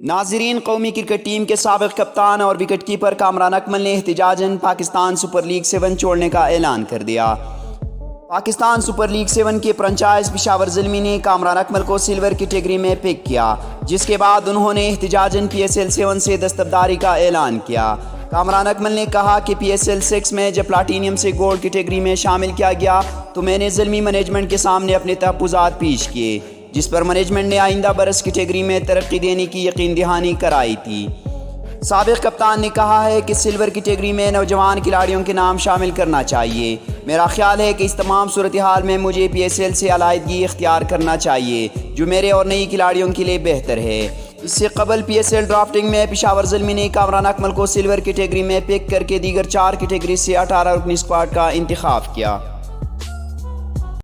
ناظرین، قومی cricket team کے سابق کپتان اور وکٹ کیپر کامران اکمل نے احتجاجاً پاکستان سپر لیگ 7 چھوڑنے کا اعلان کر دیا۔ پاکستان سپر لیگ 7 کے فرنچائز پشاور زلمی نے کامران اکمل کو سلور کیٹیگری میں پک کیا، جس کے بعد انہوں نے احتجاجاً PSL 7 سے دستبرداری کا اعلان کیا۔ کامران اکمل نے کہا کہ PSL 6 میں جب پلاٹینیم سے گولڈ کیٹیگری میں شامل کیا گیا تو میں نے زلمی مینجمنٹ کے سامنے اپنے تحفظات پیش کیے، جس پر مینجمنٹ نے آئندہ برس کیٹیگری میں ترقی دینے کی یقین دہانی کرائی تھی۔ سابق کپتان نے کہا ہے کہ سلور کیٹیگری میں نوجوان کھلاڑیوں کے نام شامل کرنا چاہیے۔ میرا خیال ہے کہ اس تمام صورتحال میں مجھے PSL سے علیحدگی اختیار کرنا چاہیے، جو میرے اور نئی کھلاڑیوں کے لیے بہتر ہے۔ اس سے قبل PSL ڈرافٹنگ میں پشاور زلمی نے کامران اکمل کو سلور کیٹیگری میں پک کر کے دیگر 4 کیٹیگری سے 18 رکنی اسکواڈ کا انتخاب کیا۔